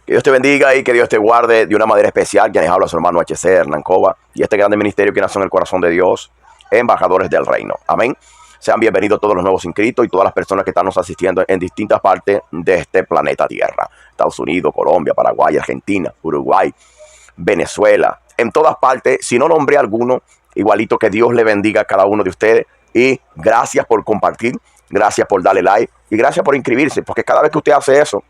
Que Dios te bendiga y que Dios te guarde de una manera especial. Quienes habla su hermano H.C. Hernán Cova y este grande ministerio que nace en el corazón de Dios, embajadores del reino. Amén. Sean bienvenidos todos los nuevos inscritos y todas las personas que están nos asistiendo en distintas partes de este planeta Tierra. Estados Unidos, Colombia, Paraguay, Argentina, Uruguay, Venezuela. En todas partes, si no nombré alguno, igualito que Dios le bendiga a cada uno de ustedes. Y gracias por compartir, gracias por darle like y gracias por inscribirse. Porque cada vez que usted hace eso,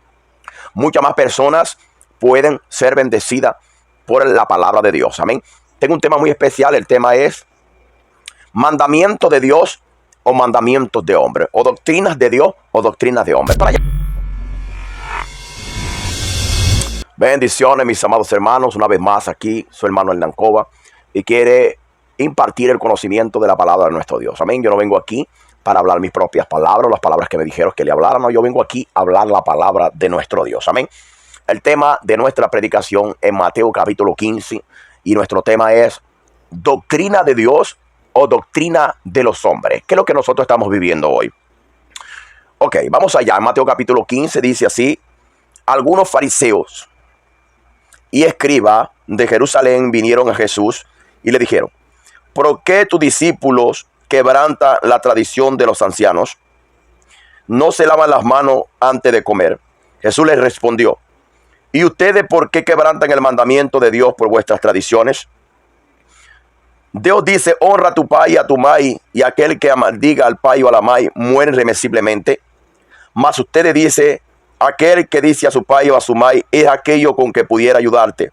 muchas más personas pueden ser bendecidas por la palabra de Dios. Amén. Tengo un tema muy especial. El tema es mandamiento de Dios o mandamientos de hombre. O doctrinas de Dios o doctrinas de hombre. Para allá. Bendiciones, mis amados hermanos. Una vez más aquí, su hermano Hernán Cova. Y quiere impartir el conocimiento de la palabra de nuestro Dios. Amén. Yo no vengo aquí para hablar mis propias palabras, las palabras que me dijeron que le hablara. No, yo vengo aquí a hablar la palabra de nuestro Dios. Amén. El tema de nuestra predicación en Mateo capítulo 15. Y nuestro tema es doctrina de Dios o doctrina de los hombres. ¿Qué es lo que nosotros estamos viviendo hoy? Ok, vamos allá. En Mateo capítulo 15 dice así: algunos fariseos y escribas de Jerusalén vinieron a Jesús y le dijeron: ¿por qué tus discípulos quebrantan la tradición de los ancianos? ¿No se lavan las manos antes de comer? Jesús les respondió: ¿y ustedes por qué quebrantan el mandamiento de Dios por vuestras tradiciones? Dios dice: honra a tu padre y a tu madre, y aquel que maldiga al padre o a la madre muere irremisiblemente. Mas ustedes dicen: aquel que dice a su padre o a su madre es aquello con que pudiera ayudarte.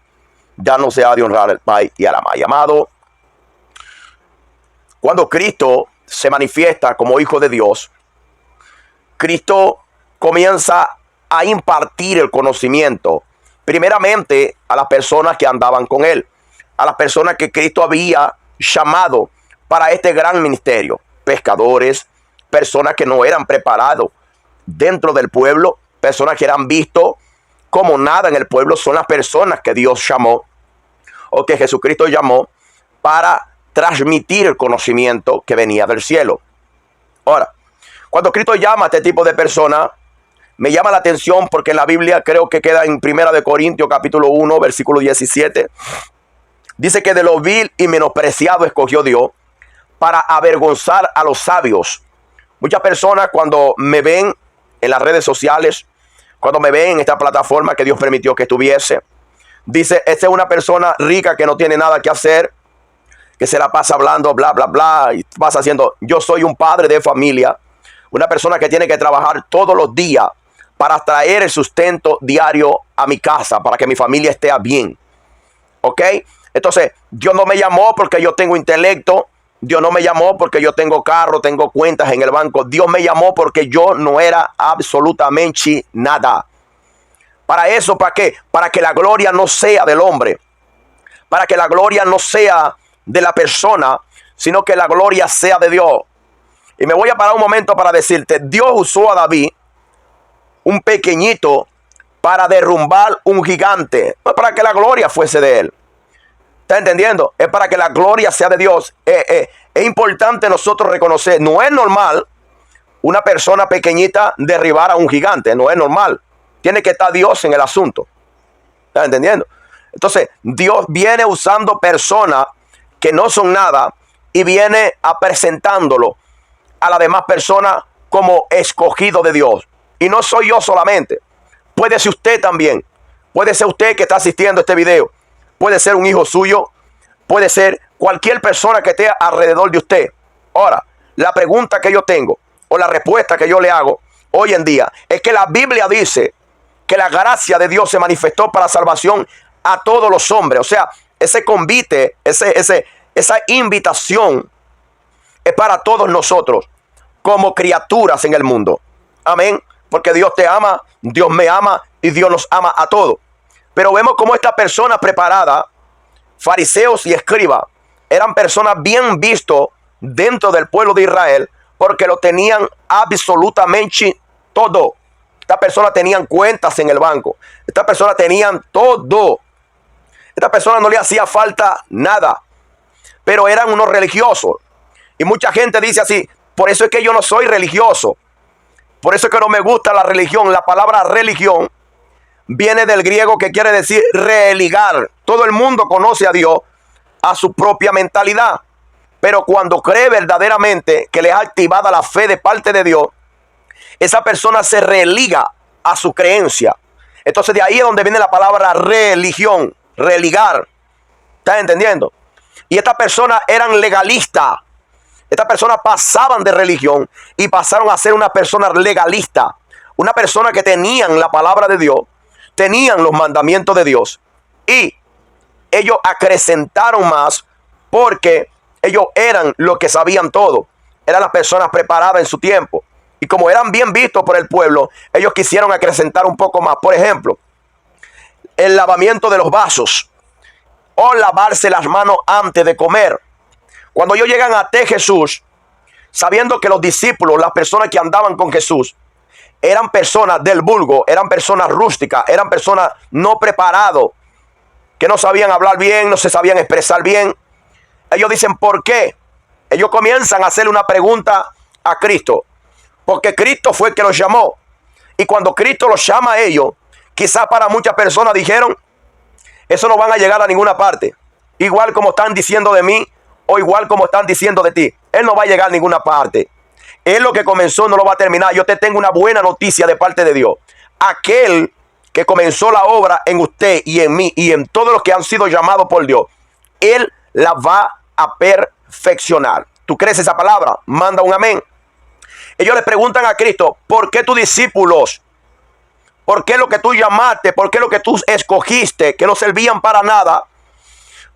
Ya no se ha de honrar al padre y a la madre. Amado, cuando Cristo se manifiesta como Hijo de Dios, Cristo comienza a impartir el conocimiento, primeramente a las personas que andaban con Él, a las personas que Cristo había llamado para este gran ministerio, pescadores, personas que no eran preparados dentro del pueblo, personas que eran vistos como nada en el pueblo. Son las personas que Dios llamó o que Jesucristo llamó para transmitir el conocimiento que venía del cielo. Ahora, cuando Cristo llama a este tipo de personas, me llama la atención porque en la Biblia, creo que queda en 1 Corintios capítulo 1, versículo 17, dice que de lo vil y menospreciado escogió Dios para avergonzar a los sabios. Muchas personas cuando me ven en las redes sociales, cuando me ven en esta plataforma que Dios permitió que estuviese, dice: esta es una persona rica que no tiene nada que hacer, que se la pasa hablando bla, bla, bla, y pasa haciendo. Yo soy un padre de familia, una persona que tiene que trabajar todos los días para traer el sustento diario a mi casa, para que mi familia esté bien. ¿Ok? Entonces, Dios no me llamó porque yo tengo intelecto. Dios no me llamó porque yo tengo carro, tengo cuentas en el banco. Dios me llamó porque yo no era absolutamente nada. ¿Para eso? ¿Para qué? Para que la gloria no sea del hombre. Para que la gloria no sea de la persona, sino que la gloria sea de Dios. Y me voy a parar un momento para decirte: Dios usó a David, un pequeñito, para derrumbar un gigante. No es para que la gloria fuese de él. ¿Está entendiendo? Es para que la gloria sea de Dios. Es importante nosotros reconocer: no es normal una persona pequeñita derribar a un gigante. No es normal. Tiene que estar Dios en el asunto. ¿Está entendiendo? Entonces, Dios viene usando personas que no son nada y viene a presentándolo a las demás personas como escogido de Dios. Y no soy yo solamente. Puede ser usted también. Puede ser usted que está asistiendo a este video. Puede ser un hijo suyo. Puede ser cualquier persona que esté alrededor de usted. Ahora, la pregunta que yo tengo o la respuesta que yo le hago hoy en día es que la Biblia dice que la gracia de Dios se manifestó para salvación a todos los hombres. O sea, ese convite, esa invitación es para todos nosotros como criaturas en el mundo. Amén. Porque Dios te ama, Dios me ama y Dios nos ama a todos. Pero vemos cómo esta persona preparada, fariseos y escribas, eran personas bien vistos dentro del pueblo de Israel porque lo tenían absolutamente todo. Estas personas tenían cuentas en el banco. Estas personas tenían todo. Estas personas no le hacía falta nada. Pero eran unos religiosos. Y mucha gente dice así: por eso es que yo no soy religioso. Por eso es que no me gusta la religión. La palabra religión viene del griego que quiere decir religar. Todo el mundo conoce a Dios a su propia mentalidad. Pero cuando cree verdaderamente que le ha activada la fe de parte de Dios, esa persona se religa a su creencia. Entonces de ahí es donde viene la palabra religión, religar. ¿Estás entendiendo? Y estas personas eran legalistas. Estas personas pasaban de religión y pasaron a ser una persona legalista. Una persona que tenían la palabra de Dios, tenían los mandamientos de Dios. Y ellos acrecentaron más porque ellos eran los que sabían todo. Eran las personas preparadas en su tiempo. Y como eran bien vistos por el pueblo, ellos quisieron acrecentar un poco más. Por ejemplo, el lavamiento de los vasos o lavarse las manos antes de comer. Cuando ellos llegan a Jesús, sabiendo que los discípulos, las personas que andaban con Jesús, eran personas del vulgo, eran personas rústicas, eran personas no preparadas, que no sabían hablar bien, no se sabían expresar bien. Ellos dicen, ¿por qué? Ellos comienzan a hacerle una pregunta a Cristo. Porque Cristo fue el que los llamó. Y cuando Cristo los llama a ellos, quizás para muchas personas dijeron, eso no van a llegar a ninguna parte. Igual como están diciendo de mí, o igual como están diciendo de ti. Él no va a llegar a ninguna parte. Él lo que comenzó no lo va a terminar. Yo te tengo una buena noticia de parte de Dios. Aquel que comenzó la obra en usted y en mí y en todos los que han sido llamados por Dios, Él la va a perfeccionar. ¿Tú crees esa palabra? Manda un amén. Ellos le preguntan a Cristo, ¿por qué tus discípulos? ¿Por qué lo que tú llamaste? ¿Por qué lo que tú escogiste, que no servían para nada?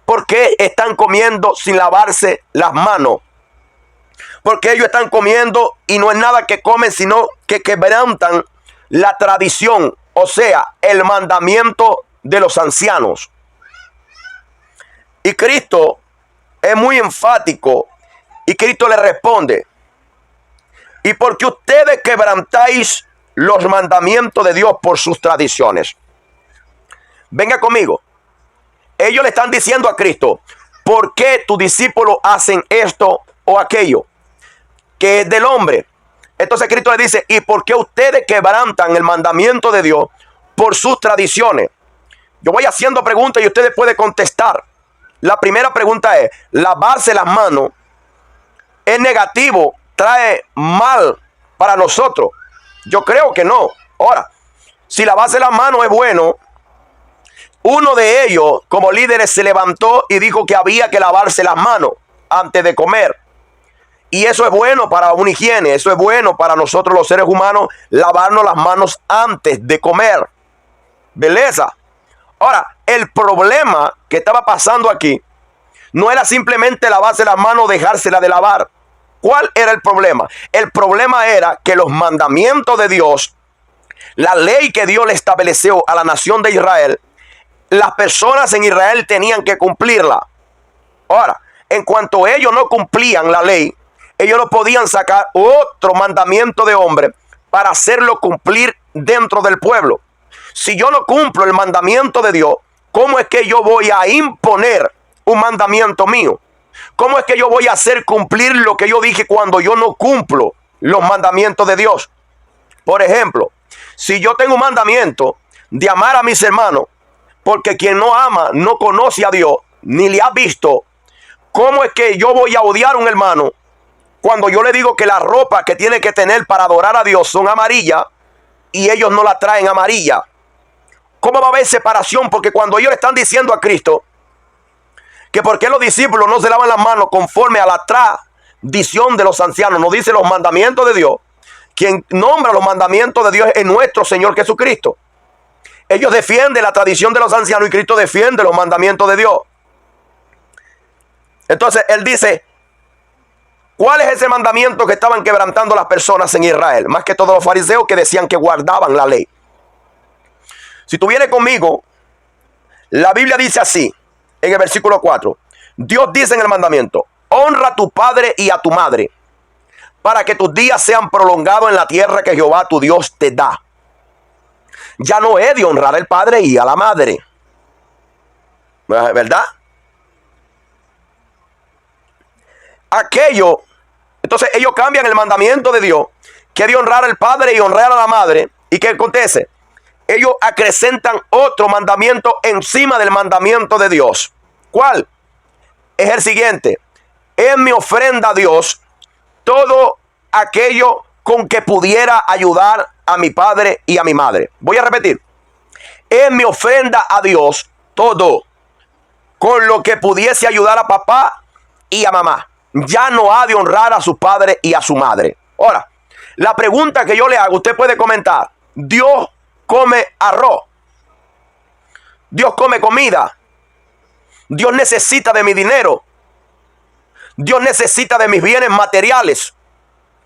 ¿Por qué están comiendo sin lavarse las manos? Porque ellos están comiendo y no es nada que comen, sino que quebrantan la tradición, o sea, el mandamiento de los ancianos. Y Cristo es muy enfático y Cristo le responde, ¿y por qué ustedes quebrantáis los mandamientos de Dios por sus tradiciones? Venga conmigo. Ellos le están diciendo a Cristo, ¿por qué tus discípulos hacen esto o aquello que es del hombre? Entonces Cristo le dice, ¿y por qué ustedes quebrantan el mandamiento de Dios por sus tradiciones? Yo voy haciendo preguntas y ustedes pueden contestar. La primera pregunta es, ¿lavarse las manos es negativo, trae mal para nosotros? Yo creo que no. Ahora, si lavarse las manos es bueno, uno de ellos como líderes se levantó y dijo que había que lavarse las manos antes de comer. Y eso es bueno para una higiene, eso es bueno para nosotros los seres humanos, lavarnos las manos antes de comer. ¿Beleza? Ahora, el problema que estaba pasando aquí no era simplemente lavarse las manos o dejársela de lavar. ¿Cuál era el problema? El problema era que los mandamientos de Dios, la ley que Dios le estableció a la nación de Israel, las personas en Israel tenían que cumplirla. Ahora, en cuanto ellos no cumplían la ley, ellos no podían sacar otro mandamiento de hombre para hacerlo cumplir dentro del pueblo. Si yo no cumplo el mandamiento de Dios, ¿cómo es que yo voy a imponer un mandamiento mío? ¿Cómo es que yo voy a hacer cumplir lo que yo dije cuando yo no cumplo los mandamientos de Dios? Por ejemplo, si yo tengo un mandamiento de amar a mis hermanos, porque quien no ama no conoce a Dios, ni le ha visto, ¿cómo es que yo voy a odiar a un hermano cuando yo le digo que la ropa que tiene que tener para adorar a Dios son amarillas y ellos no la traen amarilla? ¿Cómo va a haber separación? Porque cuando ellos le están diciendo a Cristo que por qué los discípulos no se lavan las manos conforme a la tradición de los ancianos, no dice los mandamientos de Dios. Quien nombra los mandamientos de Dios es nuestro Señor Jesucristo. Ellos defienden la tradición de los ancianos y Cristo defiende los mandamientos de Dios. Entonces él dice, ¿cuál es ese mandamiento que estaban quebrantando las personas en Israel? Más que todos los fariseos que decían que guardaban la ley. Si tú vienes conmigo, la Biblia dice así, en el versículo 4. Dios dice en el mandamiento, honra a tu padre y a tu madre, para que tus días sean prolongados en la tierra que Jehová tu Dios te da. Ya no es de honrar al padre y a la madre, ¿verdad? Aquello, entonces ellos cambian el mandamiento de Dios, que es de honrar al padre y honrar a la madre. ¿Y qué acontece? ellos acrecentan otro mandamiento encima del mandamiento de Dios. ¿Cuál? Es el siguiente: es mi ofrenda a Dios todo aquello con que pudiera ayudar a mi padre y a mi madre. Voy a repetir: es mi ofrenda a Dios todo con lo que pudiese ayudar a papá y a mamá. Ya no ha de honrar a su padre y a su madre. Ahora, la pregunta que yo le hago, usted puede comentar: Dios come arroz, Dios come comida, Dios necesita de mi dinero, Dios necesita de mis bienes materiales.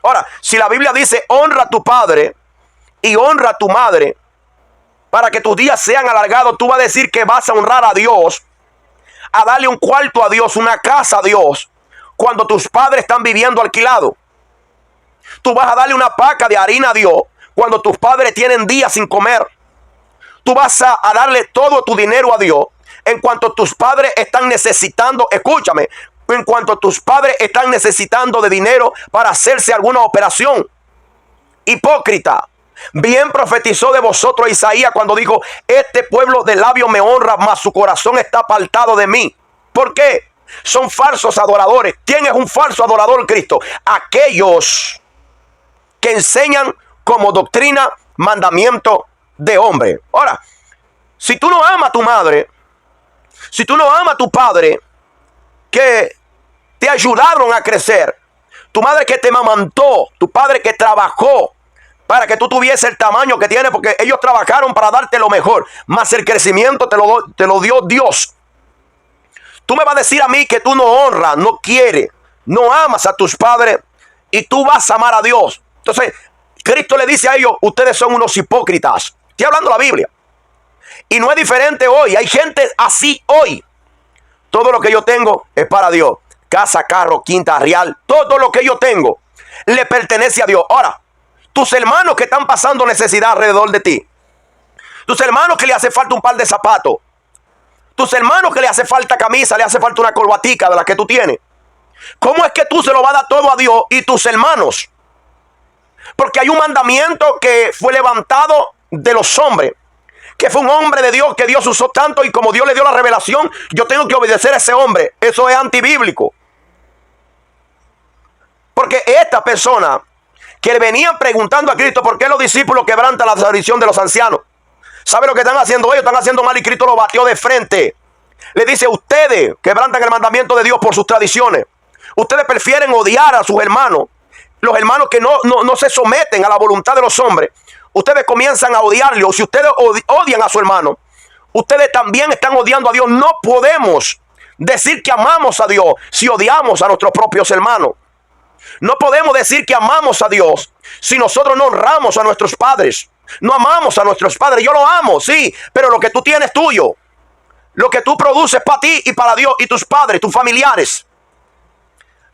Ahora, si la Biblia dice honra a tu padre y honra a tu madre para que tus días sean alargados, tú vas a decir que vas a honrar a Dios, a darle un cuarto a Dios, una casa a Dios, cuando tus padres están viviendo alquilado. Tú vas a darle una paca de harina a Dios cuando tus padres tienen días sin comer. Tú vas a darle todo tu dinero a Dios en cuanto tus padres están necesitando, escúchame, en cuanto tus padres están necesitando de dinero para hacerse alguna operación. Hipócrita. Bien profetizó de vosotros Isaías cuando dijo: este pueblo de labios me honra, mas su corazón está apartado de mí. ¿Por qué? Son falsos adoradores. ¿Quién es un falso adorador? Cristo. Aquellos que enseñan como doctrina mandamiento de hombre. Ahora, si tú no amas a tu madre, si tú no amas a tu padre, que te ayudaron a crecer, tu madre que te mamantó, tu padre que trabajó para que tú tuviese el tamaño que tienes, porque ellos trabajaron para darte lo mejor, más el crecimiento te lo dio Dios. Tú me vas a decir a mí que tú no honras, no quieres, no amas a tus padres y tú vas a amar a Dios. Entonces, Cristo le dice a ellos: ustedes son unos hipócritas. Estoy hablando la Biblia. Y no es diferente hoy. Hay gente así hoy. Todo lo que yo tengo es para Dios. Casa, carro, quinta, real. Todo lo que yo tengo le pertenece a Dios. Ahora, tus hermanos que están pasando necesidad alrededor de ti, tus hermanos que le hace falta un par de zapatos, tus hermanos que le hace falta camisa, le hace falta una corbatica de la que tú tienes, ¿cómo es que tú se lo vas a dar todo a Dios y tus hermanos? Porque hay un mandamiento que fue levantado de los hombres, que fue un hombre de Dios que Dios usó tanto, y como Dios le dio la revelación, yo tengo que obedecer a ese hombre. Eso es antibíblico. Porque esta persona que le venían preguntando a Cristo por qué los discípulos quebrantan la tradición de los ancianos, ¿sabe lo que están haciendo ellos? Están haciendo mal, y Cristo lo batió de frente. Le dice: ustedes quebrantan el mandamiento de Dios por sus tradiciones. Ustedes prefieren odiar a sus hermanos, los hermanos que no se someten a la voluntad de los hombres. Ustedes comienzan a odiarle. O si ustedes odian a su hermano, ustedes también están odiando a Dios. No podemos decir que amamos a Dios si odiamos a nuestros propios hermanos. No podemos decir que amamos a Dios si nosotros no honramos a nuestros padres. No amamos a nuestros padres. Yo lo amo, sí, pero lo que tú tienes es tuyo. Lo que tú produces para ti y para Dios y tus padres, tus familiares.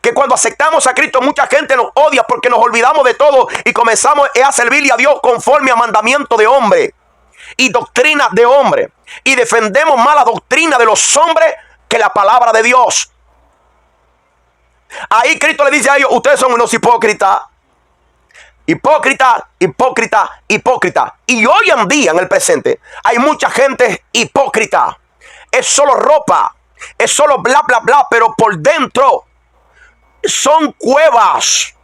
Que cuando aceptamos a Cristo, mucha gente nos odia porque nos olvidamos de todo y comenzamos a servirle a Dios conforme a mandamiento de hombre y doctrina de hombre, y defendemos más la doctrina de los hombres que la palabra de Dios. Ahí Cristo le dice a ellos: ustedes son unos hipócritas. Hipócrita, hipócrita, hipócrita. Y hoy en día, en el presente, hay mucha gente hipócrita. Es solo ropa, es solo bla, bla, bla, pero por dentro son cuevas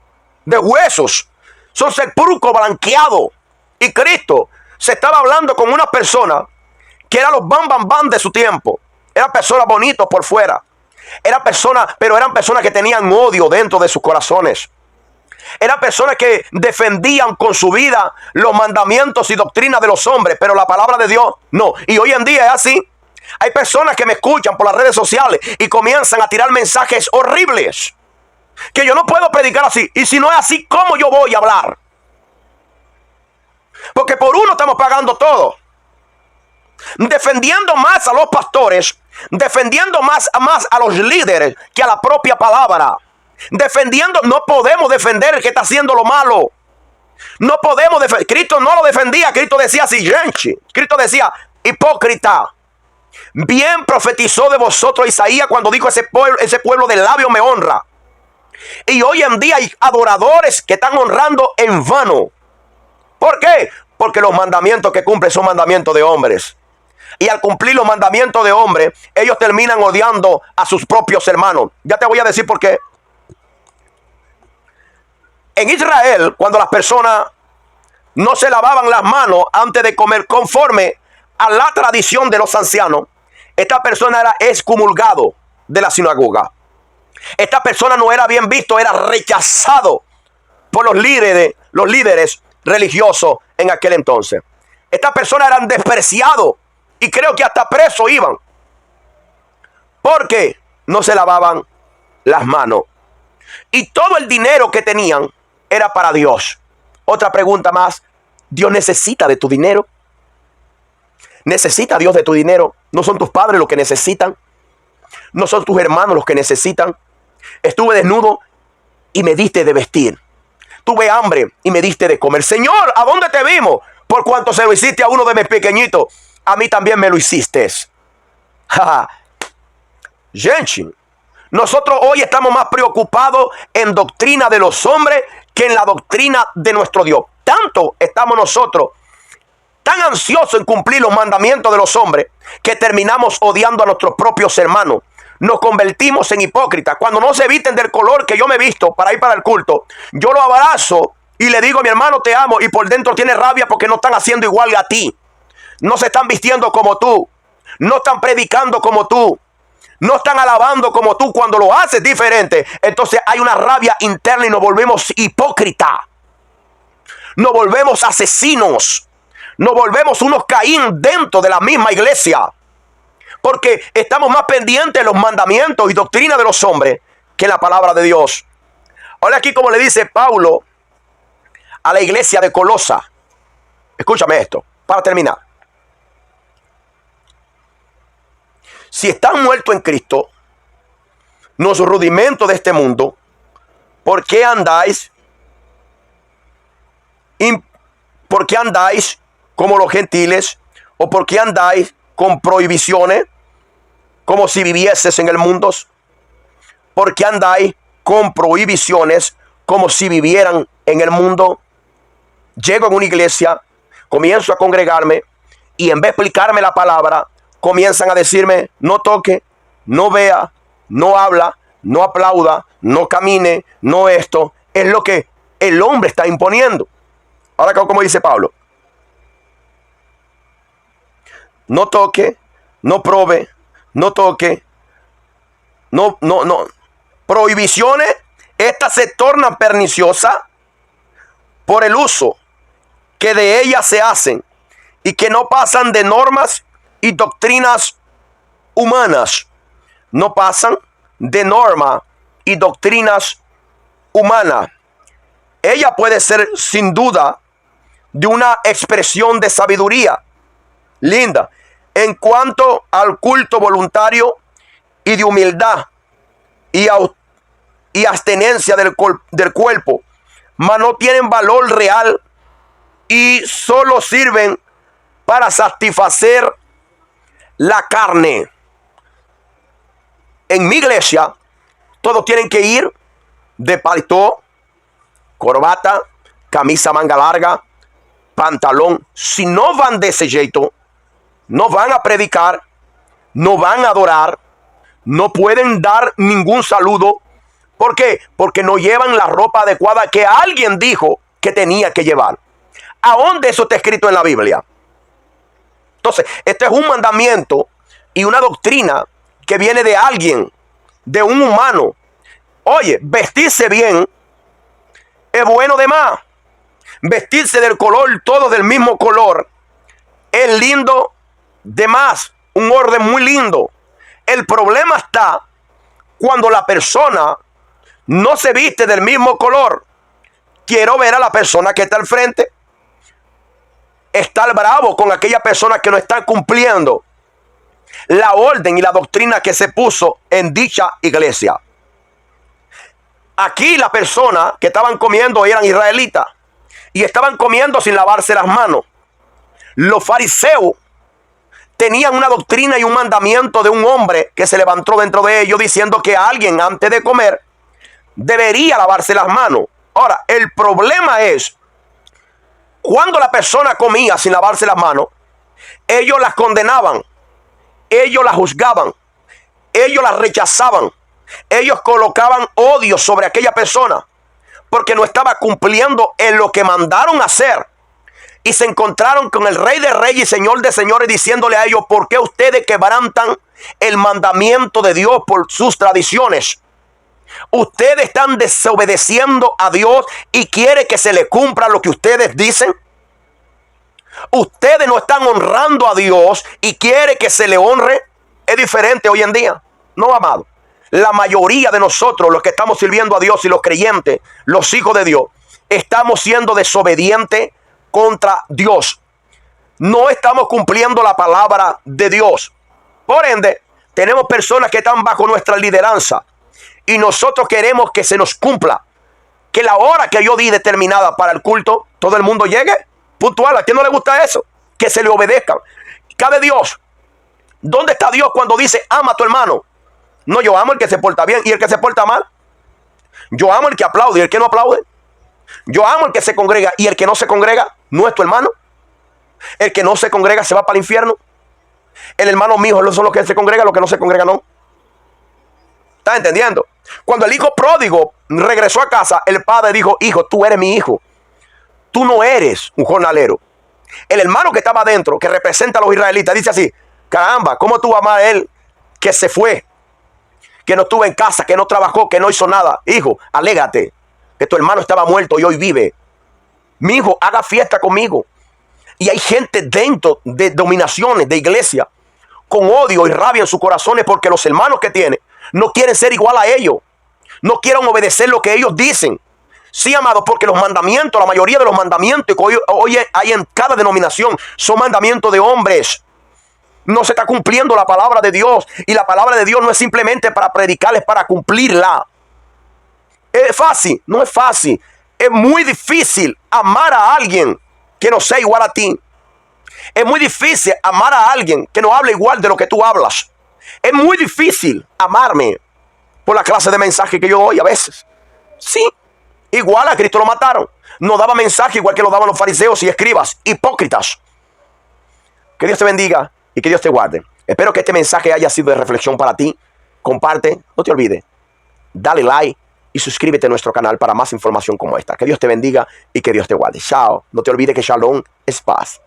de huesos, son sepulcros blanqueados. Y Cristo se estaba hablando con una persona que era los bam, bam, bam de su tiempo. Eran personas bonitos por fuera, pero eran personas que tenían odio dentro de sus corazones. Eran personas que defendían con su vida los mandamientos y doctrinas de los hombres, pero la palabra de Dios no. Y hoy en día es así. Hay personas que me escuchan por las redes sociales y comienzan a tirar mensajes horribles, que yo no puedo predicar así. Y si no es así, ¿cómo yo voy a hablar? Porque por uno estamos pagando todo. Defendiendo más a los pastores, defendiendo más a los líderes que a la propia palabra. Defendiendo, no podemos defender el que está haciendo lo malo. No podemos defender. Cristo no lo defendía. Cristo decía así, gente. Cristo decía: hipócrita. Bien profetizó de vosotros Isaías cuando dijo: ese pueblo de labios me honra. Y hoy en día hay adoradores que están honrando en vano. ¿Por qué? Porque los mandamientos que cumplen son mandamientos de hombres. Y al cumplir los mandamientos de hombres, ellos terminan odiando a sus propios hermanos. Ya te voy a decir por qué. En Israel, cuando las personas no se lavaban las manos antes de comer conforme a la tradición de los ancianos, esta persona era excomulgado de la sinagoga. Esta persona no era bien visto, era rechazado por los líderes religiosos en aquel entonces. Estas personas eran despreciados y creo que hasta presos iban porque no se lavaban las manos. Y todo el dinero que tenían era para Dios. Otra pregunta más. ¿Dios necesita de tu dinero? ¿Necesita Dios de tu dinero? ¿No son tus padres los que necesitan? ¿No son tus hermanos los que necesitan? Estuve desnudo y me diste de vestir. Tuve hambre y me diste de comer. Señor, ¿a dónde te vimos? Por cuanto se lo hiciste a uno de mis pequeñitos, a mí también me lo hiciste. Gente, nosotros hoy estamos más preocupados en doctrina de los hombres que en la doctrina de nuestro Dios. Tanto estamos nosotros tan ansiosos en cumplir los mandamientos de los hombres que terminamos odiando a nuestros propios hermanos. Nos convertimos en hipócritas. Cuando no se visten del color que yo me he visto para ir para el culto, yo lo abrazo y le digo: mi hermano, te amo, y por dentro tiene rabia porque no están haciendo igual a ti. No se están vistiendo como tú. No están predicando como tú. No están alabando como tú. Cuando lo haces diferente, entonces hay una rabia interna y nos volvemos hipócritas. Nos volvemos asesinos. Nos volvemos unos Caín dentro de la misma iglesia. Porque estamos más pendientes de los mandamientos y doctrina de los hombres que la palabra de Dios. Ahora aquí como le dice Pablo a la iglesia de Colosa. Escúchame esto, para terminar. Si están muertos en Cristo, los rudimentos de este mundo, ¿por qué andáis? ¿Por qué andáis como los gentiles? ¿O por qué andáis con prohibiciones como si vivieses en el mundo? ¿Por qué andáis con prohibiciones como si vivieran en el mundo? Llego en una iglesia, comienzo a congregarme y en vez de explicarme la palabra, comienzan a decirme: no toque, no vea, no habla, no aplauda, no camine, no esto. Es lo que el hombre está imponiendo. Ahora, como dice Pablo: no toque, no probe, no toque, no. Prohibiciones, estas se tornan perniciosas por el uso que de ellas se hacen y que no pasan de normas y doctrinas humanas. No pasan de normas y doctrinas humanas. Ella puede ser sin duda de una expresión de sabiduría linda en cuanto al culto voluntario y de humildad y abstenencia del cuerpo, mas no tienen valor real y solo sirven para satisfacer la carne. En mi iglesia todos tienen que ir de palitó, corbata, camisa manga larga, pantalón. Si no van de ese jeito, no van a predicar, no van a adorar, no pueden dar ningún saludo. ¿Por qué? Porque no llevan la ropa adecuada que alguien dijo que tenía que llevar. ¿A dónde eso está escrito en la Biblia? Entonces, este es un mandamiento y una doctrina que viene de alguien, de un humano. Oye, vestirse bien es bueno de más. Vestirse del color, todo del mismo color, es lindo de más. Un orden muy lindo. El problema está cuando la persona no se viste del mismo color. Quiero ver a la persona que está al frente estar bravo con aquella persona que no está cumpliendo la orden y la doctrina que se puso en dicha iglesia. Aquí la persona que estaban comiendo eran israelitas y estaban comiendo sin lavarse las manos. Los fariseos tenían una doctrina y un mandamiento de un hombre que se levantó dentro de ellos diciendo que alguien antes de comer debería lavarse las manos. Ahora, el problema es Cuando la persona comía sin lavarse las manos, ellos las condenaban, ellos las juzgaban, ellos las rechazaban, ellos colocaban odio sobre aquella persona porque no estaba cumpliendo en lo que mandaron hacer. Y se encontraron con el Rey de Reyes y Señor de Señores diciéndole a ellos: ¿por qué ustedes quebrantan el mandamiento de Dios por sus tradiciones? Ustedes están desobedeciendo a Dios y quiere que se le cumpla lo que ustedes dicen. Ustedes no están honrando a Dios y quiere que se le honre. Es diferente hoy en día. No, amado. La mayoría de nosotros, los que estamos sirviendo a Dios y los creyentes, los hijos de Dios, estamos siendo desobedientes contra Dios. No estamos cumpliendo la palabra de Dios. Por ende, tenemos personas que están bajo nuestra lideranza y nosotros queremos que se nos cumpla, que la hora que yo di determinada para el culto, todo el mundo llegue puntual. ¿A quién no le gusta eso? Que se le obedezca. Cabe Dios. ¿Dónde está Dios cuando dice ama a tu hermano? No, yo amo el que se porta bien y el que se porta mal. Yo amo el que aplaude y el que no aplaude. Yo amo el que se congrega y el que no se congrega no es tu hermano. El que no se congrega se va para el infierno. El hermano mío son los que se congrega, los que no se congrega no. ¿Estás entendiendo? Cuando el hijo pródigo regresó a casa, el padre dijo: hijo, tú eres mi hijo. Tú no eres un jornalero. El hermano que estaba adentro, que representa a los israelitas, dice así: caramba, ¿cómo tú vas a amar a él que se fue? Que no estuvo en casa, que no trabajó, que no hizo nada. Hijo, alégrate que tu hermano estaba muerto y hoy vive. Mi hijo, haga fiesta conmigo. Y hay gente dentro de dominaciones de iglesia con odio y rabia en sus corazones porque los hermanos que tienen no quieren ser igual a ellos. No quieren obedecer lo que ellos dicen. Sí, amados, porque los mandamientos, la mayoría de los mandamientos que hoy hay en cada denominación son mandamientos de hombres. No se está cumpliendo la palabra de Dios. Y la palabra de Dios no es simplemente para predicarles, para cumplirla. ¿Es fácil? No es fácil. Es muy difícil amar a alguien que no sea igual a ti. Es muy difícil amar a alguien que no hable igual de lo que tú hablas. Es muy difícil amarme por la clase de mensaje que yo doy a veces. Sí, igual a Cristo lo mataron. No daba mensaje igual que lo daban los fariseos y escribas, hipócritas. Que Dios te bendiga y que Dios te guarde. Espero que este mensaje haya sido de reflexión para ti. Comparte, no te olvides. Dale like y suscríbete a nuestro canal para más información como esta. Que Dios te bendiga y que Dios te guarde. Chao. No te olvides que Shalom es paz.